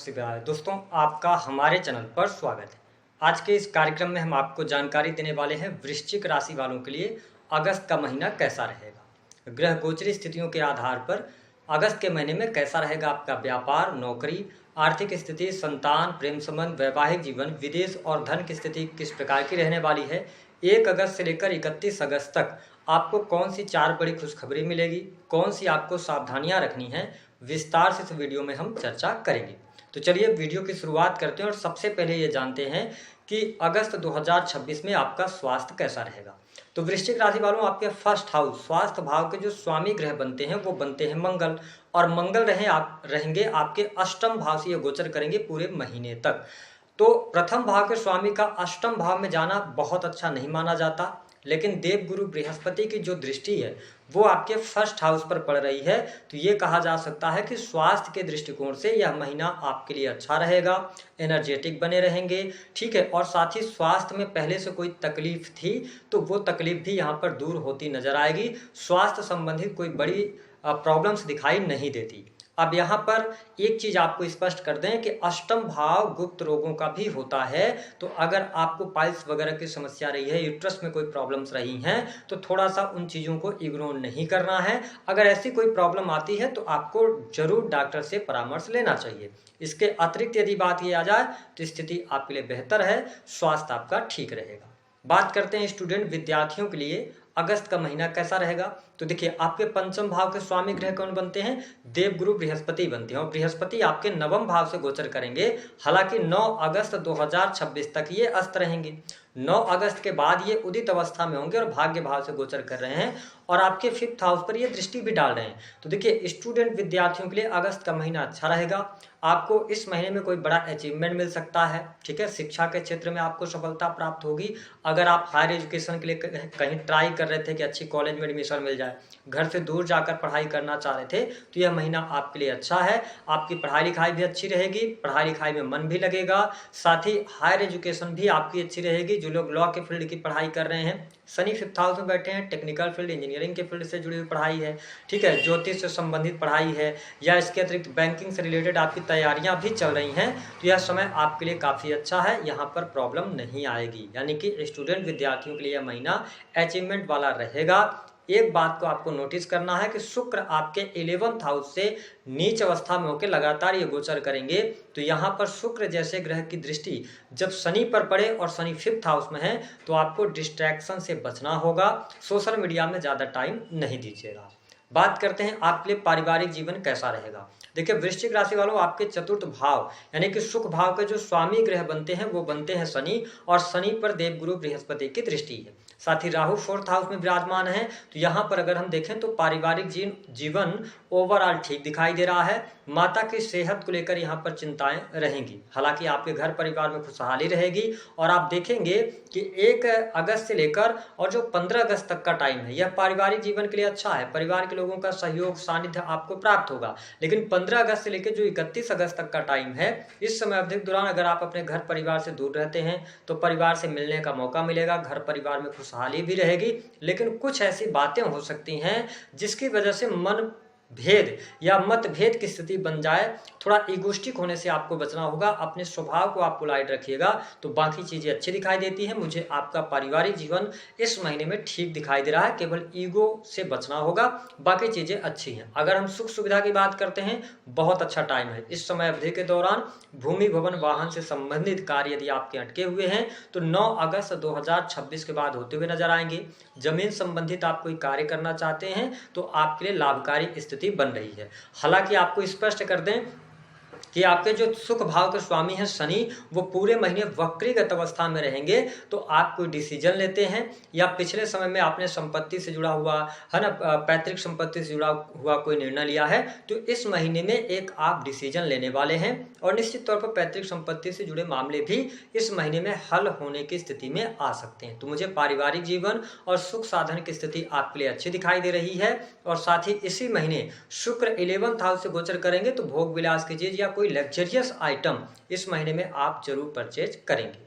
शिवाय। दोस्तों, आपका हमारे चैनल पर स्वागत है। आज के इस कार्यक्रम में हम आपको जानकारी देने वाले हैं वृश्चिक राशि वालों के लिए अगस्त का महीना कैसा रहेगा। ग्रह गोचरी स्थितियों के आधार पर अगस्त के महीने में कैसा रहेगा आपका व्यापार, नौकरी, आर्थिक स्थिति, संतान, प्रेम संबंध, वैवाहिक जीवन, विदेश और धन की स्थिति किस प्रकार की रहने वाली है। 1 अगस्त से लेकर 31 अगस्त तक आपको कौन सी 4 बड़ी खुशखबरी मिलेगी, कौन सी आपको सावधानियां रखनी है, विस्तार से इस वीडियो में हम चर्चा करेंगे। तो चलिए वीडियो की शुरुआत करते हैं और सबसे पहले ये जानते हैं कि अगस्त 2026 में आपका स्वास्थ्य कैसा रहेगा। तो वृश्चिक राशि वालों, आपके फर्स्ट हाउस स्वास्थ्य भाव के जो स्वामी ग्रह बनते हैं वो बनते हैं मंगल, और मंगल रहेंगे आपके अष्टम भाव से ये गोचर करेंगे पूरे महीने तक। तो प्रथम भाव के स्वामी का अष्टम भाव में जाना बहुत अच्छा नहीं माना जाता, लेकिन देवगुरु बृहस्पति की जो दृष्टि है वो आपके फर्स्ट हाउस पर पड़ रही है। तो ये कहा जा सकता है कि स्वास्थ्य के दृष्टिकोण से यह महीना आपके लिए अच्छा रहेगा, एनर्जेटिक बने रहेंगे, ठीक है। और साथ ही स्वास्थ्य में पहले से कोई तकलीफ थी तो वो तकलीफ भी यहाँ पर दूर होती नजर आएगी। स्वास्थ्य संबंधित कोई बड़ी प्रॉब्लम्स दिखाई नहीं देती। अब यहाँ पर एक चीज आपको स्पष्ट कर दें कि अष्टम भाव गुप्त रोगों का भी होता है। तो अगर आपको पाइल्स वगैरह की समस्या रही है, यूट्रस में कोई प्रॉब्लम्स रही हैं, तो थोड़ा सा उन चीज़ों को इग्नोर नहीं करना है। अगर ऐसी कोई प्रॉब्लम आती है तो आपको जरूर डॉक्टर से परामर्श लेना चाहिए। इसके अतिरिक्त यदि बात की आ जाए तो स्थिति आपके लिए बेहतर है, स्वास्थ्य आपका ठीक रहेगा। बात करते हैं स्टूडेंट विद्यार्थियों के लिए अगस्त का महीना कैसा रहेगा। तो देखिए, आपके पंचम भाव के स्वामी ग्रह कौन बनते हैं? देवगुरु बृहस्पति बनते हैं, और बृहस्पति आपके नवम भाव से गोचर करेंगे। हालांकि 9 अगस्त 2026 तक ये अस्त रहेंगे। 9 अगस्त के बाद ये उदित अवस्था में होंगे और भाग्य भाव से गोचर कर रहे हैं, और आपके 5th हाउस पर ये दृष्टि भी डाल रहे हैं। तो देखिए, स्टूडेंट विद्यार्थियों के लिए अगस्त का महीना अच्छा रहेगा। आपको इस महीने में कोई बड़ा अचीवमेंट मिल सकता है, ठीक है। शिक्षा के क्षेत्र में आपको सफलता प्राप्त होगी। अगर आप हायर एजुकेशन के लिए कहीं ट्राई कर रहे थे कि अच्छी कॉलेज में एडमिशन मिल जाए, घर से दूर जाकर पढ़ाई करना चाह रहे थे, तो यह महीना आपके लिए अच्छा है। आपकी पढ़ाई लिखाई भी अच्छी रहेगी, पढ़ाई लिखाई में मन भी लगेगा। साथ ही हायर एजुकेशन भी आपकी अच्छी रहेगी। जो लोग लॉ के फील्ड की पढ़ाई कर रहे हैं, शनि 5th हाउस में बैठे हैं, टेक्निकल फील्ड, इंजीनियरिंग के फील्ड से जुड़ी हुई पढ़ाई है, ठीक है, ज्योतिष से संबंधित पढ़ाई है, या इसके अतिरिक्त बैंकिंग से रिलेटेड आपकी तैयारियां भी चल रही हैं, तो यह समय आपके लिए काफ़ी अच्छा है। यहाँ पर प्रॉब्लम नहीं आएगी, यानी कि स्टूडेंट विद्यार्थियों के लिए यह महीना अचीवमेंट वाला रहेगा। एक बात को आपको नोटिस करना है कि शुक्र आपके 11th हाउस से नीच अवस्था में होकर लगातार ये गोचर करेंगे। तो यहाँ पर शुक्र जैसे ग्रह की दृष्टि जब शनि पर पड़े और शनि 5th हाउस में है, तो आपको डिस्ट्रैक्शन से बचना होगा। सोशल मीडिया में ज़्यादा टाइम नहीं दीजिएगा। बात करते हैं आपके लिए पारिवारिक जीवन कैसा रहेगा। देखिए, वृश्चिक राशि वालों, आपके चतुर्थ भाव यानी कि सुख भाव के जो स्वामी ग्रह बनते हैं वो बनते हैं शनि, और शनि पर देवगुरु बृहस्पति की दृष्टि है। साथ ही राहु 4th हाउस में विराजमान है। तो यहाँ पर अगर हम देखें तो पारिवारिक जीवन ओवरऑल ठीक दिखाई दे रहा है। माता की सेहत को लेकर यहाँ पर चिंताएं रहेंगी। हालांकि आपके घर परिवार में खुशहाली रहेगी, और आप देखेंगे कि 1 अगस्त से लेकर और जो 15 अगस्त तक का टाइम है, यह पारिवारिक जीवन के लिए अच्छा है। परिवार के लोगों का सहयोग सानिध्य आपको प्राप्त होगा। लेकिन 15 अगस्त से लेकर जो 31 अगस्त तक का टाइम है, इस समय अवधि के दौरान अगर आप अपने घर परिवार से दूर रहते हैं तो परिवार से मिलने का मौका मिलेगा, घर परिवार में खुशहाली भी रहेगी। लेकिन कुछ ऐसी बातें हो सकती हैं जिसकी वजह से मन भेद या मतभेद की स्थिति बन जाए। थोड़ा इगोस्टिक होने से आपको बचना होगा। अपने स्वभाव को आप पोलाइट रखिएगा तो बाकी चीजें अच्छी दिखाई देती हैं। मुझे आपका पारिवारिक जीवन इस महीने में ठीक दिखाई दे रहा है, केवल ईगो से बचना होगा, बाकी चीजें अच्छी हैं। अगर हम सुख सुविधा की बात करते हैं, बहुत अच्छा टाइम है। इस समय अवधि के दौरान भूमि भवन वाहन से संबंधित कार्य यदि आपके अटके हुए हैं तो 9 अगस्त 2026 के बाद होते हुए नजर आएंगे। जमीन संबंधित आप कोई कार्य करना चाहते हैं तो आपके लिए लाभकारी स्थिति बन रही है। हालांकि आपको स्पष्ट कर दें कि आपके जो सुख भाव के स्वामी हैं शनि, वो पूरे महीने वक्रीगत अवस्था में रहेंगे। तो आप कोई डिसीजन लेते हैं या पिछले समय में आपने संपत्ति से जुड़ा हुआ है ना, पैतृक संपत्ति से जुड़ा हुआ कोई निर्णय लिया है, तो इस महीने में एक आप डिसीजन लेने वाले हैं, और निश्चित तौर पर पैतृक संपत्ति से जुड़े मामले भी इस महीने में हल होने की स्थिति में आ सकते हैं। तो मुझे पारिवारिक जीवन और सुख साधन की स्थिति आपके लिए अच्छी दिखाई दे रही है। और साथ ही इसी महीने शुक्र 11th हाउस से गोचर करेंगे, तो भोग विलास की चीज या कोई लग्जरियस आइटम इस महीने में आप जरूर परचेज करेंगे।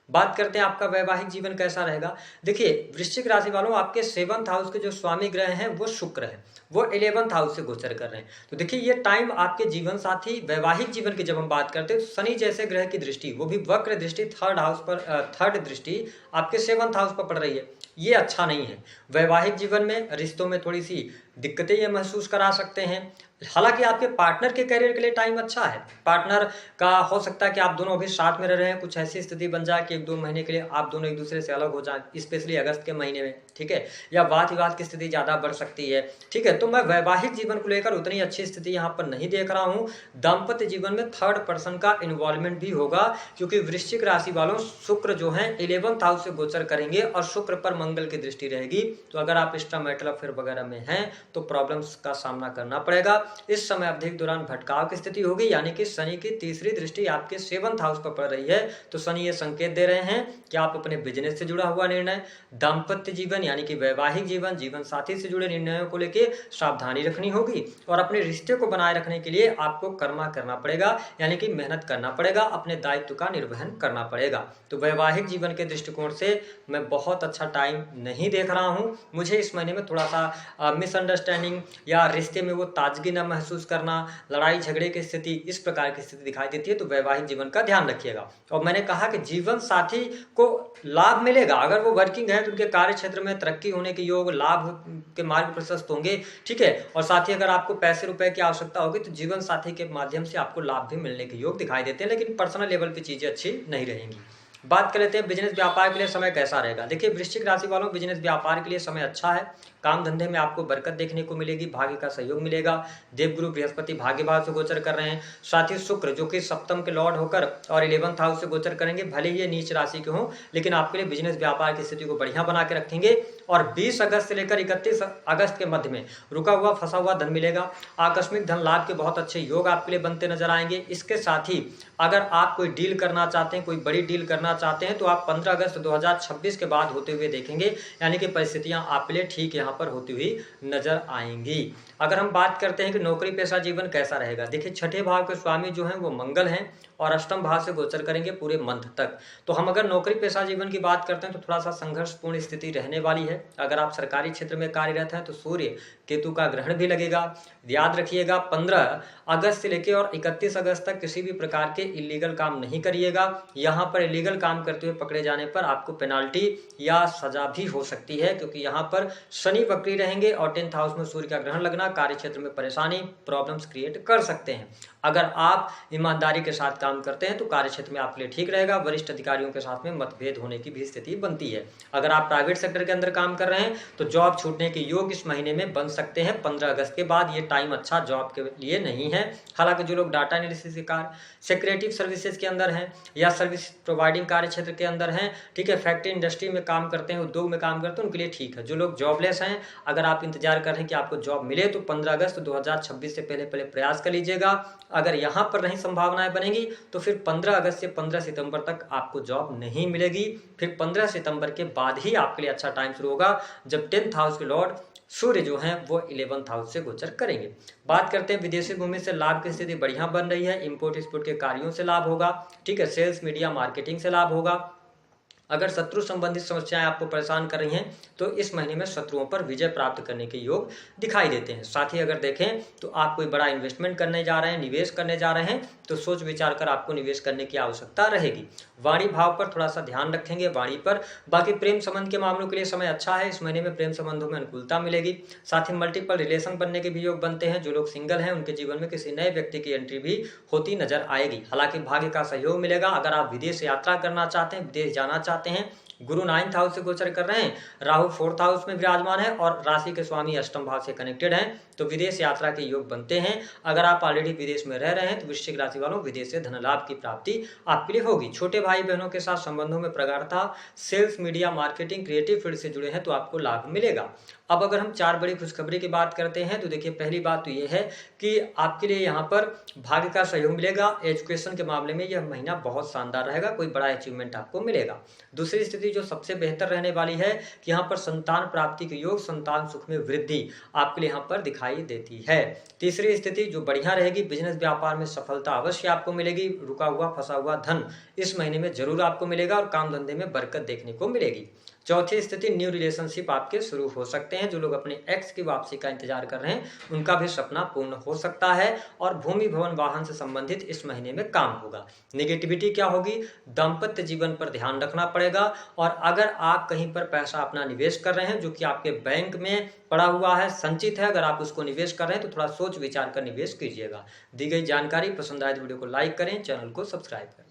बात करते हैं आपका वैवाहिक जीवन कैसा रहेगा। देखिए वृश्चिक राशि वालों, आपके 7th हाउस के जो स्वामी ग्रह हैं वो शुक्र है, वो 11th हाउस से गोचर कर रहे हैं। तो देखिए ये टाइम आपके जीवन साथी वैवाहिक जीवन की जब हम बात करते हैं तो शनि जैसे ग्रह की दृष्टि, वो भी वक्र दृष्टि, थर्ड दृष्टि आपके 7th हाउस पर पड़ रही है। ये अच्छा नहीं है। वैवाहिक जीवन में रिश्तों में थोड़ी सी दिक्कतें ये महसूस करा सकते हैं। हालांकि आपके पार्टनर के करियर के लिए टाइम अच्छा है। पार्टनर का हो सकता है कि आप दोनों अभी साथ में रह रहे हैं, कुछ ऐसी स्थिति बन जाए कि 1-2 महीने के लिए आप दोनों एक दूसरे से अलग हो जाएं, स्पेशली अगस्त के महीने में, ठीक है, या वाद विवाद की स्थिति ज़्यादा बढ़ सकती है, ठीक है। तो मैं वैवाहिक जीवन को लेकर उतनी अच्छी स्थिति यहाँ पर नहीं देख रहा हूँ। दाम्पत्य जीवन में थर्ड पर्सन का इन्वॉल्वमेंट भी होगा, क्योंकि वृश्चिक राशि वालों शुक्र जो है 11th हाउस से गोचर करेंगे और शुक्र पर मंगल की दृष्टि रहेगी। तो अगर आप एक्स्ट्रा मैरिटल अफेयर वगैरह में हैं तो प्रॉब्लम्स का सामना करना पड़ेगा। इस समय अवधि के दौरान भटकाव की स्थिति होगी, यानी कि शनि की तीसरी दृष्टि आपके 7th हाउस पर पड़ रही है। तो शनि ये संकेत दे रहे हैं कि आप अपने बिजनेस से जुड़ा हुआ निर्णय, दाम्पत्य जीवन यानी कि वैवाहिक जीवन, जीवन साथी से जुड़े निर्णयों को लेकर सावधानी रखनी होगी और अपने रिश्ते को बनाए रखने के लिए आपको कर्मा करना पड़ेगा, यानी कि मेहनत करना पड़ेगा, अपने दायित्व का निर्वहन करना पड़ेगा। तो वैवाहिक जीवन के दृष्टिकोण से मैं बहुत अच्छा टाइम नहीं देख रहा हूं। मुझे इस महीने में थोड़ा सा मिसअंडरस्टैंडिंग या रिश्ते में वो ताजगी न महसूस करना, लड़ाई झगड़े की स्थिति, इस प्रकार की स्थिति दिखाई देती है। तो वैवाहिक जीवन का ध्यान रखिएगा। और मैंने कहा कि जीवन साथी को लाभ मिलेगा, अगर वो वर्किंग है तो उनके कार्य क्षेत्र में तरक्की होने के योग, लाभ के मार्ग प्रशस्त होंगे, ठीक है। और साथ ही अगर आपको पैसे रुपए की आवश्यकता होगी तो जीवन साथी के माध्यम से आपको लाभ भी मिलने के योग दिखाई देते हैं, लेकिन पर्सनल लेवल की चीजें अच्छी नहीं रहेंगी। बात कर लेते हैं बिजनेस व्यापार के लिए समय कैसा रहेगा। देखिए वृश्चिक राशि वालों, बिजनेस व्यापार के लिए समय अच्छा है। काम धंधे में आपको बरकत देखने को मिलेगी, भाग्य का सहयोग मिलेगा। देवगुरु बृहस्पति भाग्य भाव से गोचर कर रहे हैं। साथ ही शुक्र जो कि सप्तम के लॉर्ड होकर और 11th हाउस से गोचर करेंगे, भले ही ये नीच राशि के हों, लेकिन आपके लिए बिजनेस व्यापार की स्थिति को बढ़िया बना के रखेंगे। और 20 अगस्त से लेकर 31 अगस्त के मध्य में रुका हुआ फंसा हुआ धन मिलेगा। आकस्मिक धन लाभ के बहुत अच्छे योग आपके लिए बनते नजर आएंगे। इसके साथ ही अगर आप कोई डील करना चाहते हैं, कोई बड़ी डील करना चाहते हैं, तो आप 15 अगस्त 2026 के बाद होते हुए देखेंगे, यानी कि परिस्थितियां आपके लिए ठीक यहाँ पर होती हुई नजर आएंगी। अगर हम बात करते हैं कि नौकरी पेशा जीवन कैसा रहेगा, देखिए छठे भाव के स्वामी जो हैं वो मंगल हैं और अष्टम भाव से गोचर करेंगे पूरे मंथ तक। तो हम अगर नौकरी पेशा जीवन की बात करते हैं तो थोड़ा सा संघर्षपूर्ण स्थिति रहने वाली है। अगर आप सरकारी क्षेत्र में कार्यरत हैं तो सूर्य केतु का ग्रहण भी लगेगा। याद रखिएगा 15 अगस्त से लेकर और 31 अगस्त तक किसी भी प्रकार के इलीगल काम नहीं करिएगा। यहाँ पर इलीगल काम करते हुए पकड़े जाने पर आपको पेनाल्टी या सजा भी हो सकती है, क्योंकि यहाँ पर शनि वक्री रहेंगे और 10th हाउस में सूर्य का ग्रहण लगना कार्य क्षेत्र में परेशानी, प्रॉब्लम्स क्रिएट कर सकते हैं। अगर आप ईमानदारी के साथ काम करते हैं तो कार्य क्षेत्र में आपके लिए ठीक रहेगा। वरिष्ठ अधिकारियों के साथ में मतभेद होने की भी स्थिति बनती है। अगर आप प्राइवेट सेक्टर के अंदर काम कर रहे हैं तो जॉब छूटने के योग इस महीने में बन सकते हैं। 15 अगस्त के बाद ये टाइम अच्छा जॉब के लिए नहीं है। हालांकि जो लोग डाटा एनालिसिस के कार्य, सेक्रेटिव सर्विसेज के अंदर हैं या सर्विस प्रोवाइडिंग कार्य क्षेत्र के अंदर हैं, ठीक है, फैक्ट्री इंडस्ट्री में काम करते हैं, उद्योग में काम करते हैं, उनके लिए ठीक है। जो लोग जॉबलेस हैं, अगर आप इंतजार कर रहे हैं कि आपको जॉब मिले तो 15 अगस्त 2026 से पहले प्रयास कर लीजिएगा। अगर यहाँ पर नहीं संभावनाएं बनेंगी तो फिर 15 अगस्त से 15 सितंबर तक आपको जॉब नहीं मिलेगी। फिर 15 सितंबर के बाद ही आपके लिए अच्छा टाइम शुरू होगा, जब 10th हाउस के लॉर्ड सूर्य जो हैं वो 11th हाउस से गोचर करेंगे। बात करते हैं विदेशी भूमि से लाभ की स्थिति बढ़िया बन रही है। इंपोर्ट एक्सपोर्ट के कार्यों से लाभ होगा, ठीक है, सेल्स मीडिया मार्केटिंग से लाभ होगा। अगर शत्रु संबंधित समस्याएं आपको परेशान कर रही हैं तो इस महीने में शत्रुओं पर विजय प्राप्त करने के योग दिखाई देते हैं। साथ ही अगर देखें तो आप कोई बड़ा इन्वेस्टमेंट करने जा रहे हैं, निवेश करने जा रहे हैं, तो सोच विचार कर आपको निवेश करने की आवश्यकता रहेगी। वाणी भाव पर थोड़ा सा ध्यान रखेंगे, वाणी पर। बाकी प्रेम संबंध के मामलों के लिए समय अच्छा है। इस महीने में प्रेम संबंधों में अनुकूलता मिलेगी। साथ ही मल्टीपल रिलेशन बनने के भी योग बनते हैं। जो लोग सिंगल हैं उनके जीवन में किसी नए व्यक्ति की एंट्री भी होती नजर आएगी। हालांकि भाग्य का सहयोग मिलेगा। अगर आप विदेश यात्रा करना चाहते हैं, विदेश जाना चाहते हैं, गुरु 9th हाउस से गोचर कर रहे हैं, राहु 4th हाउस में विराजमान है और राशि के स्वामी अष्टम भाव से कनेक्टेड हैं, तो विदेश यात्रा के योग बनते हैं। अगर आप ऑलरेडी विदेश में रह रहे हैं तो वृश्चिक राशि वालों विदेश से धन लाभ की प्राप्ति आपके लिए होगी। छोटे भाई बहनों के साथ संबंधों में प्रगाढ़ता, sales media marketing creative field से जुड़े हैं तो आपको लाभ मिलेगा। अब अगर हम 4 बड़ी खुशखबरी की बात करते हैं तो देखिए पहली बात तो ये है कि आपके लिए यहाँ पर भाग्य का सहयोग मिलेगा। एजुकेशन के मामले में यह महीना बहुत शानदार रहेगा, कोई बड़ा अचीवमेंट आपको मिलेगा। दूसरी स्थिति जो सबसे बेहतर रहने वाली है कि यहाँ पर संतान प्राप्ति के योग, संतान सुख में वृद्धि आपके लिए यहाँ पर दिखाई दिखाई देती है। तीसरी स्थिति जो बढ़िया रहेगी, बिजनेस व्यापार में सफलता अवश्य आपको मिलेगी। रुका हुआ फंसा हुआ धन इस महीने में जरूर आपको मिलेगा और काम धंधे में बरकत देखने को मिलेगी। चौथी स्थिति, न्यू रिलेशनशिप आपके शुरू हो सकते हैं। जो लोग अपने एक्स की वापसी का इंतजार कर रहे हैं उनका भी सपना पूर्ण हो सकता है और भूमि भवन वाहन से संबंधित इस महीने में काम होगा। नेगेटिविटी क्या होगी, दाम्पत्य जीवन पर ध्यान रखना पड़ेगा और अगर आप कहीं पर पैसा अपना निवेश कर रहे हैं जो कि आपके बैंक में पड़ा हुआ है, संचित है, अगर आप उसको निवेश कर रहे हैं तो थोड़ा सोच विचार कर निवेश कीजिएगा। दी गई जानकारी पसंद आए तो वीडियो को लाइक करें, चैनल को सब्सक्राइब करें।